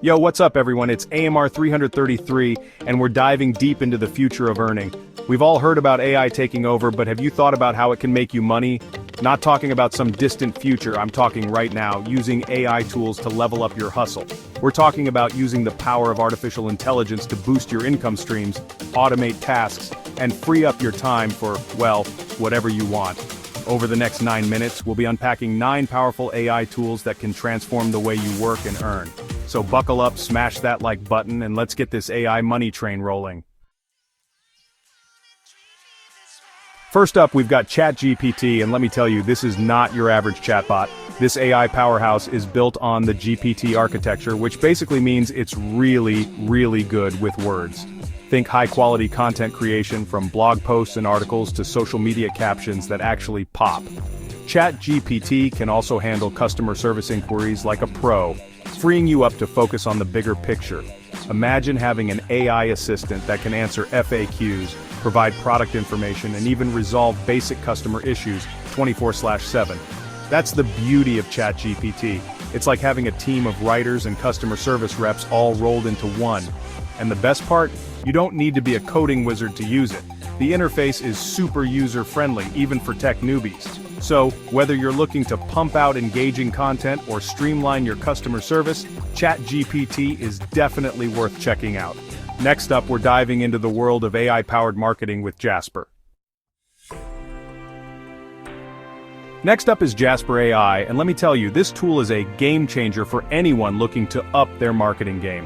Yo, what's up everyone? It's AMR 333, and we're diving deep into the future of earning. We've all heard about AI taking over, but have you thought about how it can make you money? Not talking about some distant future, I'm talking right now, using AI tools to level up your hustle. We're talking about using the power of artificial intelligence to boost your income streams, automate tasks, and free up your time for, well, whatever you want. Over the next 9 minutes, we'll be unpacking 9 powerful AI tools that can transform the way you work and earn. So buckle up, smash that like button, and let's get this AI money train rolling. First up, we've got ChatGPT, and let me tell you, this is not your average chatbot. This AI powerhouse is built on the GPT architecture, which basically means it's really, really good with words. Think high-quality content creation, from blog posts and articles to social media captions that actually pop. ChatGPT can also handle customer service inquiries like a pro, freeing you up to focus on the bigger picture. Imagine having an AI assistant that can answer FAQs, provide product information, and even resolve basic customer issues 24/7. That's the beauty of ChatGPT. It's like having a team of writers and customer service reps all rolled into one. And the best part? You don't need to be a coding wizard to use it. The interface is super user-friendly, even for tech newbies. So, whether you're looking to pump out engaging content or streamline your customer service, ChatGPT is definitely worth checking out. Next up, we're diving into the world of AI-powered marketing with Jasper. Next up is Jasper AI, and let me tell you, this tool is a game changer for anyone looking to up their marketing game.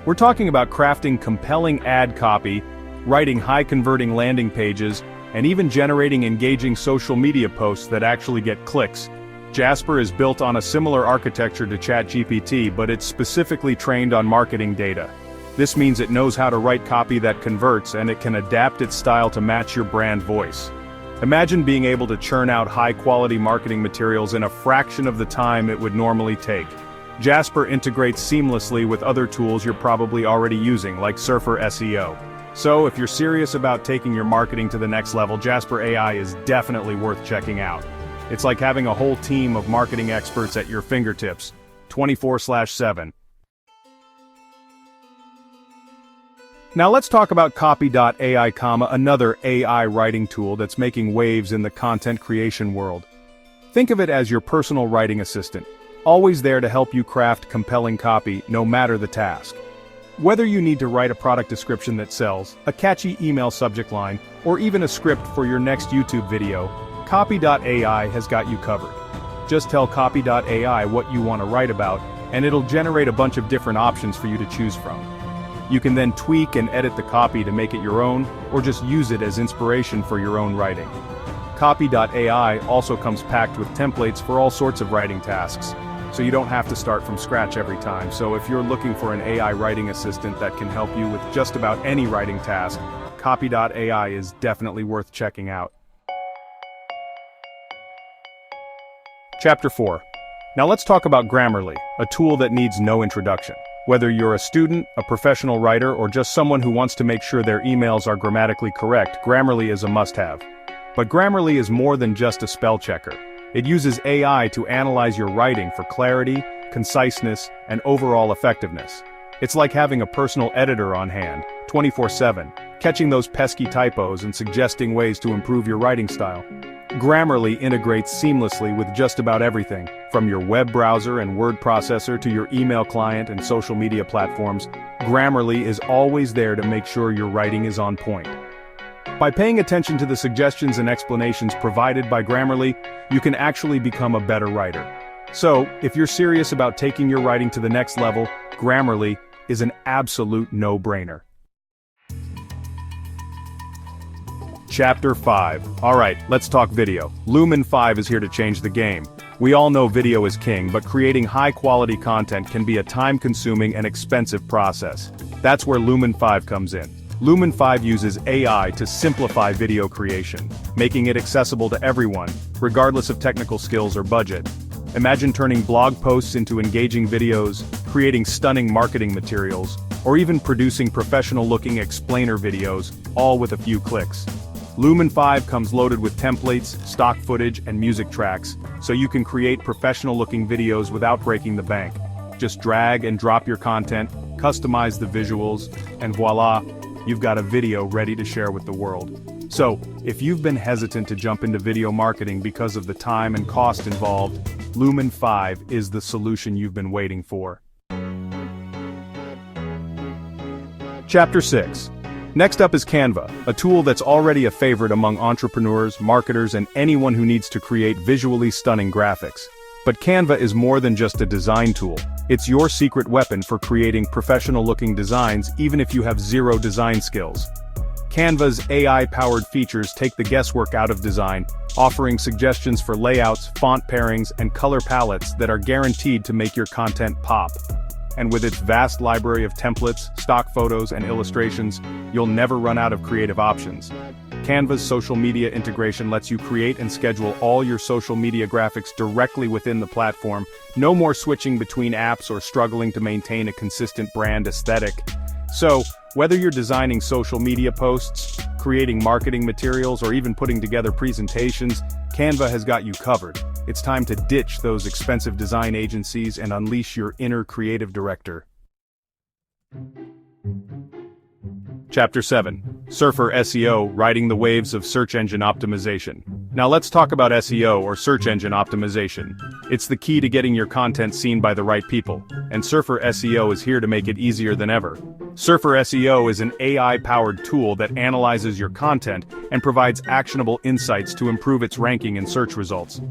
We're talking about crafting compelling ad copy, writing high-converting landing pages, and even generating engaging social media posts that actually get clicks. Jasper is built on a similar architecture to ChatGPT, but it's specifically trained on marketing data. This means it knows how to write copy that converts, and it can adapt its style to match your brand voice. Imagine being able to churn out high-quality marketing materials in a fraction of the time it would normally take. Jasper integrates seamlessly with other tools you're probably already using, like Surfer SEO. So, if you're serious about taking your marketing to the next level, Jasper AI is definitely worth checking out. It's like having a whole team of marketing experts at your fingertips, 24/7. Now let's talk about Copy.ai, another AI writing tool that's making waves in the content creation world. Think of it as your personal writing assistant, always there to help you craft compelling copy, no matter the task. Whether you need to write a product description that sells, a catchy email subject line, or even a script for your next YouTube video, Copy.ai has got you covered. Just tell Copy.ai what you want to write about, and it'll generate a bunch of different options for you to choose from. You can then tweak and edit the copy to make it your own, or just use it as inspiration for your own writing. Copy.ai also comes packed with templates for all sorts of writing tasks, so you don't have to start from scratch every time. So if you're looking for an AI writing assistant that can help you with just about any writing task, Copy.ai is definitely worth checking out. Chapter 4. Now let's talk about Grammarly, a tool that needs no introduction. Whether you're a student, a professional writer, or just someone who wants to make sure their emails are grammatically correct, Grammarly is a must-have. But Grammarly is more than just a spell checker. It uses AI to analyze your writing for clarity, conciseness, and overall effectiveness. It's like having a personal editor on hand, 24/7, catching those pesky typos and suggesting ways to improve your writing style. Grammarly integrates seamlessly with just about everything, from your web browser and word processor to your email client and social media platforms. Grammarly is always there to make sure your writing is on point. By paying attention to the suggestions and explanations provided by Grammarly, you can actually become a better writer. So, if you're serious about taking your writing to the next level, Grammarly is an absolute no-brainer. Chapter 5. Alright, let's talk video. Lumen 5 is here to change the game. We all know video is king, but creating high-quality content can be a time-consuming and expensive process. That's where Lumen 5 comes in. Lumen 5 uses AI to simplify video creation, making it accessible to everyone, regardless of technical skills or budget. Imagine turning blog posts into engaging videos, creating stunning marketing materials, or even producing professional-looking explainer videos, all with a few clicks. Lumen 5 comes loaded with templates, stock footage, and music tracks, so you can create professional-looking videos without breaking the bank. Just drag and drop your content, customize the visuals, and voila, you've got a video ready to share with the world. So, if you've been hesitant to jump into video marketing because of the time and cost involved, Lumen 5 is the solution you've been waiting for. Chapter 6. Next up is Canva, a tool that's already a favorite among entrepreneurs, marketers, and anyone who needs to create visually stunning graphics. But Canva is more than just a design tool. It's your secret weapon for creating professional-looking designs even if you have zero design skills. Canva's AI-powered features take the guesswork out of design, offering suggestions for layouts, font pairings, and color palettes that are guaranteed to make your content pop. And with its vast library of templates, stock photos, and illustrations, you'll never run out of creative options. Canva's social media integration lets you create and schedule all your social media graphics directly within the platform. No more switching between apps or struggling to maintain a consistent brand aesthetic. So, whether you're designing social media posts, creating marketing materials, or even putting together presentations, Canva has got you covered. It's time to ditch those expensive design agencies and unleash your inner creative director. Chapter 7. Surfer SEO, Riding the Waves of Search Engine Optimization. Now let's talk about SEO, or search engine optimization. It's the key to getting your content seen by the right people, and Surfer SEO is here to make it easier than ever. Surfer SEO is an AI-powered tool that analyzes your content and provides actionable insights to improve its ranking in search results.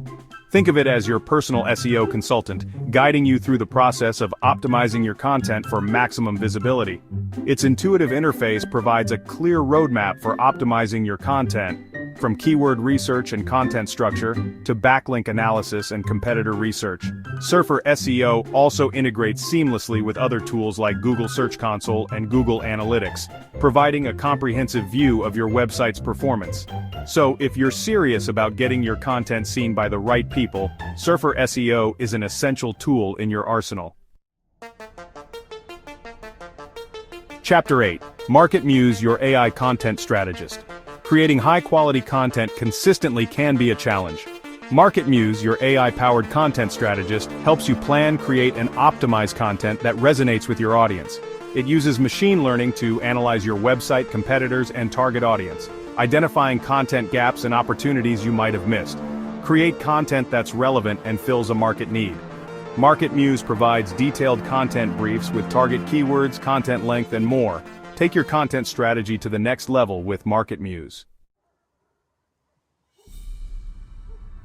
Think of it as your personal SEO consultant, guiding you through the process of optimizing your content for maximum visibility. Its intuitive interface provides a clear roadmap for optimizing your content, from keyword research and content structure to backlink analysis and competitor research. Surfer SEO also integrates seamlessly with other tools like Google Search Console and Google Analytics, providing a comprehensive view of your website's performance. So, if you're serious about getting your content seen by the right people, Surfer SEO is an essential tool in your arsenal. Chapter 8. MarketMuse, your AI content strategist. Creating high-quality content consistently can be a challenge. MarketMuse, your AI-powered content strategist, helps you plan, create, and optimize content that resonates with your audience. It uses machine learning to analyze your website, competitors, and target audience, identifying content gaps and opportunities you might have missed. Create content that's relevant and fills a market need. MarketMuse provides detailed content briefs with target keywords, content length, and more. Take your content strategy to the next level with MarketMuse.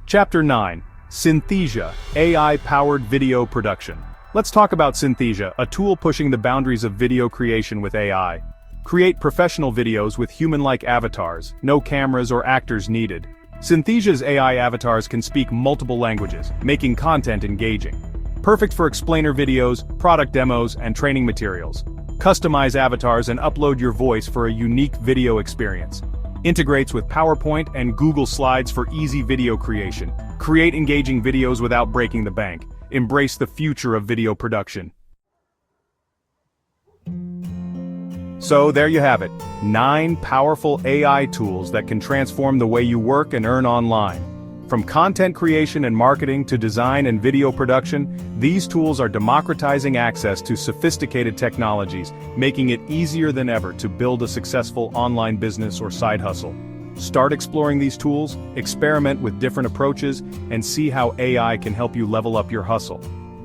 Chapter 9. Synthesia, AI-powered video production. Let's talk about Synthesia, a tool pushing the boundaries of video creation with AI. Create professional videos with human-like avatars, no cameras or actors needed. Synthesia's AI avatars can speak multiple languages, making content engaging. Perfect for explainer videos, product demos, and training materials. Customize avatars and upload your voice for a unique video experience. Integrates with PowerPoint and Google Slides for easy video creation. Create engaging videos without breaking the bank. Embrace the future of video production. So there you have it, 9 powerful AI tools that can transform the way you work and earn online. From content creation and marketing to design and video production, these tools are democratizing access to sophisticated technologies, making it easier than ever to build a successful online business or side hustle. Start exploring these tools, experiment with different approaches, and see how AI can help you level up your hustle.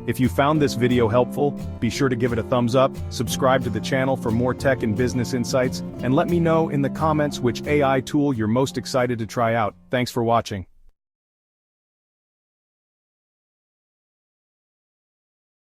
If you found this video helpful, be sure to give it a thumbs up, subscribe to the channel for more tech and business insights, and let me know in the comments which AI tool you're most excited to try out. Thanks for watching.